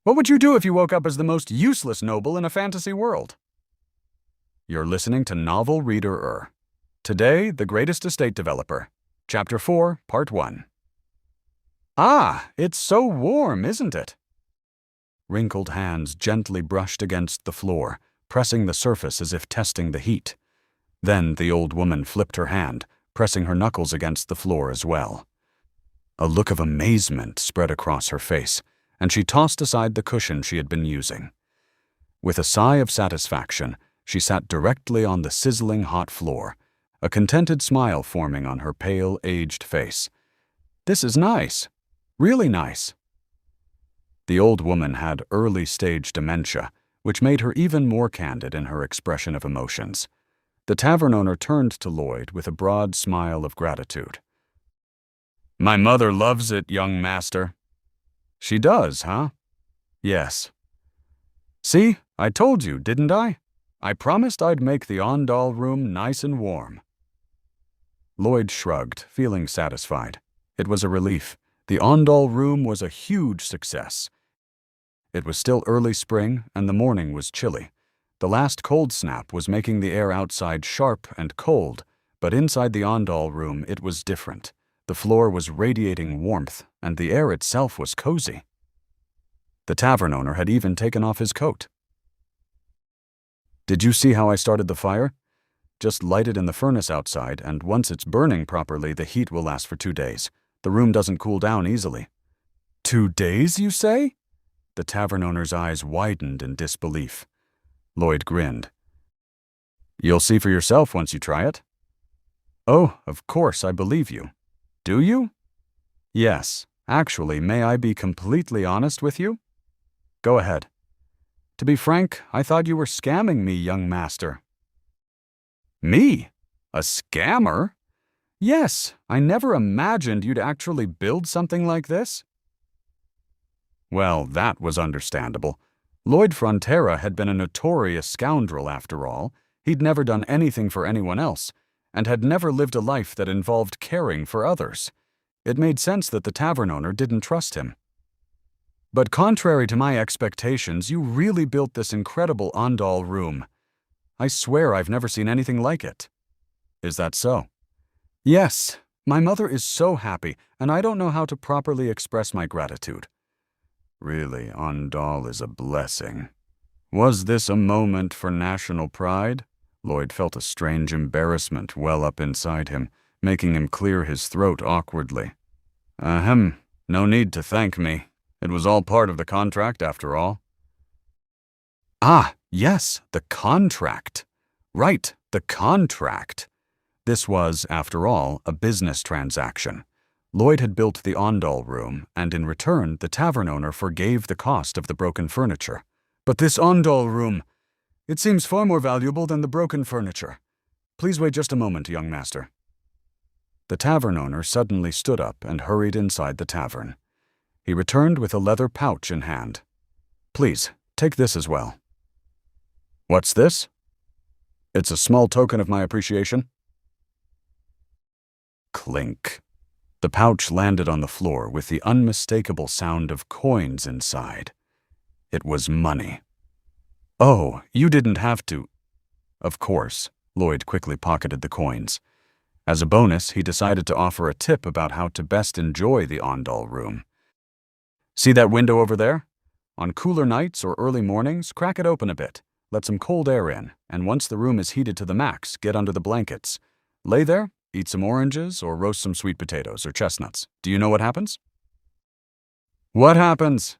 What would you do if you woke up as the most useless noble in a fantasy world? You're listening to Novel Reader-er. Today, The Greatest Estate Developer. Chapter 4, Part 1. Ah, it's so warm, isn't it? Wrinkled hands gently brushed against the floor, pressing the surface as if testing the heat. Then the old woman flipped her hand, pressing her knuckles against the floor as well. A look of amazement spread across her face, and she tossed aside the cushion she had been using. With a sigh of satisfaction, she sat directly on the sizzling hot floor, a contented smile forming on her pale, aged face. This is nice. Really nice. The old woman had early-stage dementia, which made her even more candid in her expression of emotions. The tavern owner turned to Lloyd with a broad smile of gratitude. "My mother loves it, young master." "She does, huh?" "Yes." "See, I told you, didn't I? I promised I'd make the Ondal room nice and warm." Lloyd shrugged, feeling satisfied. It was a relief. The Ondal room was a huge success. It was still early spring, and the morning was chilly. The last cold snap was making the air outside sharp and cold, but inside the Ondal room it was different. The floor was radiating warmth, and the air itself was cozy. The tavern owner had even taken off his coat. "Did you see how I started the fire? Just light it in the furnace outside, and once it's burning properly, the heat will last for 2 days. The room doesn't cool down easily." "2 days, you say?" The tavern owner's eyes widened in disbelief. Lloyd grinned. "You'll see for yourself once you try it." "Oh, of course, I believe you. Do you?" "Yes. Actually, may I be completely honest with you?" "Go ahead." "To be frank, I thought you were scamming me, young master." "Me? A scammer?" "Yes, I never imagined you'd actually build something like this." Well, that was understandable. Lloyd Frontera had been a notorious scoundrel after all. He'd never done anything for anyone else, and had never lived a life that involved caring for others. It made sense that the tavern owner didn't trust him. "But contrary to my expectations, you really built this incredible Ondal room. I swear I've never seen anything like it." "Is that so?" "Yes. My mother is so happy, and I don't know how to properly express my gratitude." Really, Ondal is a blessing. Was this a moment for national pride? Lloyd felt a strange embarrassment well up inside him, making him clear his throat awkwardly. "Ahem, no need to thank me. It was all part of the contract after all." "Ah, yes, the contract. Right, the contract." This was, after all, a business transaction. Lloyd had built the Ondal room, and in return, the tavern owner forgave the cost of the broken furniture. "But this Ondal room, it seems far more valuable than the broken furniture. Please wait just a moment, young master." The tavern owner suddenly stood up and hurried inside the tavern. He returned with a leather pouch in hand. "Please, take this as well." "What's this?" "It's a small token of my appreciation." Clink. The pouch landed on the floor with the unmistakable sound of coins inside. It was money. "Oh, you didn't have to." Of course, Lloyd quickly pocketed the coins. As a bonus, he decided to offer a tip about how to best enjoy the Ondal room. "See that window over there? On cooler nights or early mornings, crack it open a bit. Let some cold air in, and once the room is heated to the max, get under the blankets. Lay there, eat some oranges, or roast some sweet potatoes or chestnuts. Do you know what happens?" "What happens?"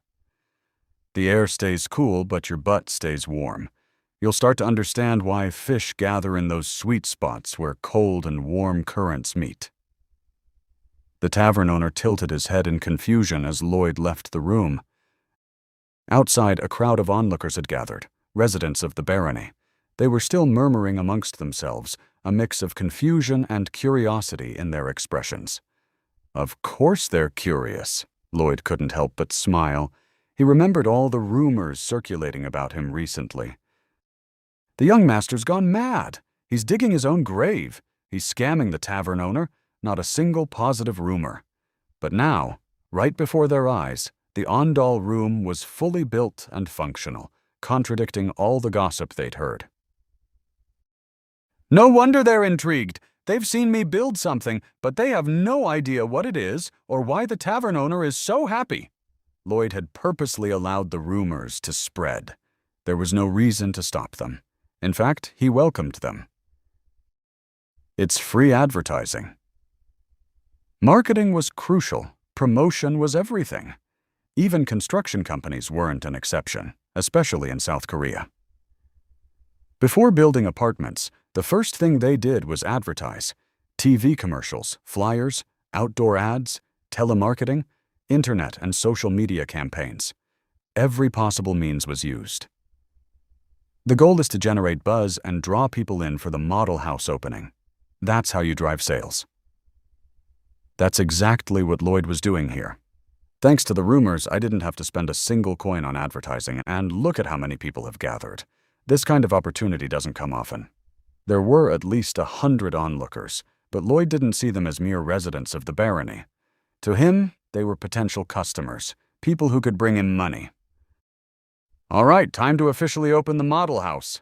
"The air stays cool, but your butt stays warm. You'll start to understand why fish gather in those sweet spots where cold and warm currents meet." The tavern owner tilted his head in confusion as Lloyd left the room. Outside, a crowd of onlookers had gathered, residents of the barony. They were still murmuring amongst themselves, a mix of confusion and curiosity in their expressions. Of course they're curious. Lloyd couldn't help but smile. He remembered all the rumors circulating about him recently. The young master's gone mad. He's digging his own grave. He's scamming the tavern owner. Not a single positive rumor. But now, right before their eyes, The Ondal room was fully built and functional, contradicting all the gossip they'd heard. "No wonder they're intrigued. They've seen me build something, but they have no idea what it is or why the tavern owner is so happy." Lloyd had purposely allowed the rumors to spread. There was no reason to stop them. In fact, he welcomed them. It's free advertising. Marketing was crucial. Promotion was everything. Even construction companies weren't an exception, especially in South Korea. Before building apartments, the first thing they did was advertise. TV commercials, flyers, outdoor ads, telemarketing, internet and social media campaigns. Every possible means was used. The goal is to generate buzz and draw people in for the model house opening. That's how you drive sales. That's exactly what Lloyd was doing here. Thanks to the rumors, I didn't have to spend a single coin on advertising, and look at how many people have gathered. This kind of opportunity doesn't come often. There were at least 100 onlookers, but Lloyd didn't see them as mere residents of the barony. To him, they were potential customers, people who could bring him money. "All right, time to officially open the model house."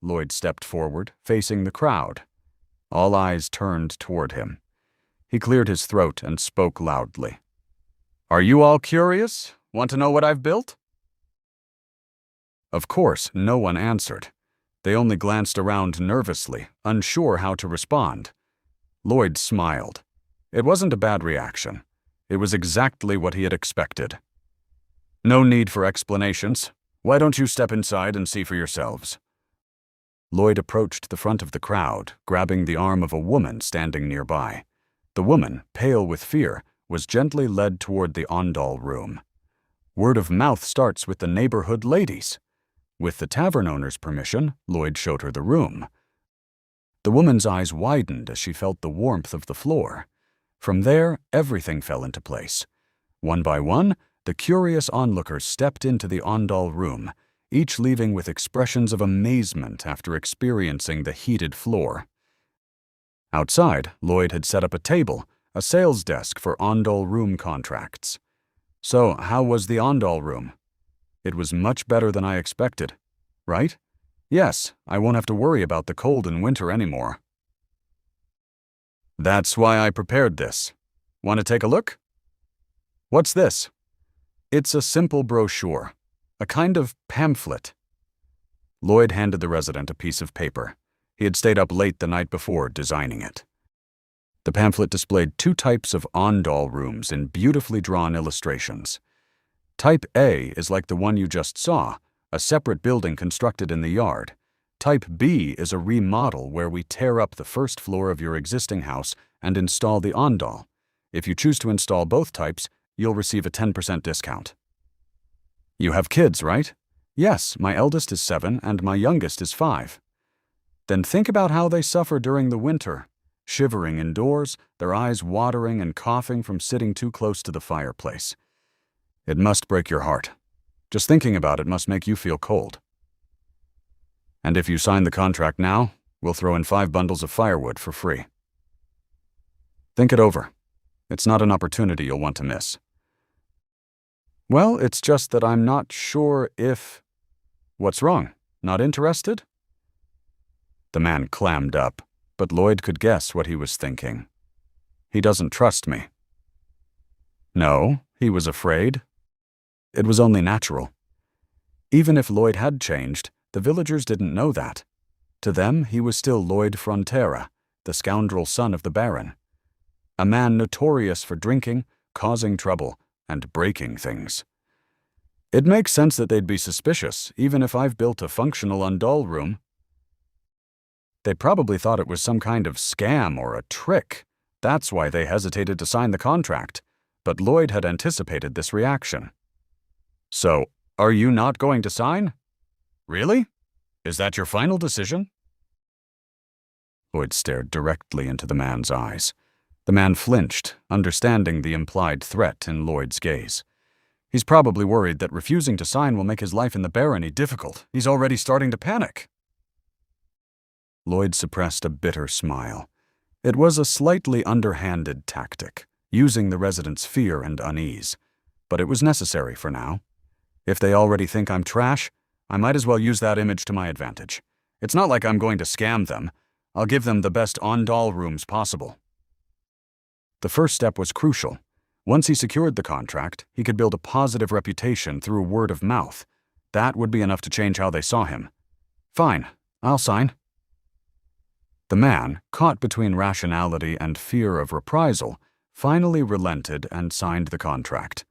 Lloyd stepped forward, facing the crowd. All eyes turned toward him. He cleared his throat and spoke loudly. "Are you all curious? Want to know what I've built?" Of course, no one answered. They only glanced around nervously, unsure how to respond. Lloyd smiled. It wasn't a bad reaction. It was exactly what he had expected. "No need for explanations. Why don't you step inside and see for yourselves?" Lloyd approached the front of the crowd, grabbing the arm of a woman standing nearby. The woman, pale with fear, was gently led toward the Ondal room. Word of mouth starts with the neighborhood ladies. With the tavern owner's permission, Lloyd showed her the room. The woman's eyes widened as she felt the warmth of the floor. From there, everything fell into place. One by one, the curious onlookers stepped into the Ondal room, each leaving with expressions of amazement after experiencing the heated floor. Outside, Lloyd had set up a table, a sales desk for Ondal room contracts. "So, how was the Ondal room?" "It was much better than I expected." "Right?" "Yes, I won't have to worry about the cold in winter anymore." "That's why I prepared this. Want to take a look?" "What's this?" "It's a simple brochure, a kind of pamphlet." Lloyd handed the resident a piece of paper. He had stayed up late the night before designing it. The pamphlet displayed 2 types of Ondal rooms in beautifully drawn illustrations. Type A is like the one you just saw, a separate building constructed in the yard. Type B is a remodel where we tear up the first floor of your existing house and install the Ondal. If you choose to install both types, you'll receive a 10% discount. "You have kids, right?" "Yes, my eldest is 7 and my youngest is 5. "Then think about how they suffer during the winter, shivering indoors, their eyes watering and coughing from sitting too close to the fireplace. It must break your heart. Just thinking about it must make you feel cold. And if you sign the contract now, we'll throw in 5 bundles of firewood for free. Think it over. It's not an opportunity you'll want to miss." "Well, it's just that I'm not sure if—" "What's wrong? Not interested?" The man clammed up, but Lloyd could guess what he was thinking. "He doesn't trust me." No, he was afraid. It was only natural. Even if Lloyd had changed, the villagers didn't know that. To them, he was still Lloyd Frontera, the scoundrel son of the Baron. A man notorious for drinking, causing trouble, and breaking things. It makes sense that they'd be suspicious, even if I've built a functional Ondal room. They probably thought it was some kind of scam or a trick. That's why they hesitated to sign the contract. But Lloyd had anticipated this reaction. "So, are you not going to sign?" "Really? Is that your final decision?" Lloyd stared directly into the man's eyes. The man flinched, understanding the implied threat in Lloyd's gaze. He's probably worried that refusing to sign will make his life in the barony difficult. He's already starting to panic. Lloyd suppressed a bitter smile. It was a slightly underhanded tactic, using the residents' fear and unease. but it was necessary for now. If they already think I'm trash, I might as well use that image to my advantage. It's not like I'm going to scam them. I'll give them the best on-doll rooms possible. The first step was crucial. Once he secured the contract, he could build a positive reputation through word of mouth. That would be enough to change how they saw him. Fine, I'll sign. The man, caught between rationality and fear of reprisal, finally relented and signed the contract.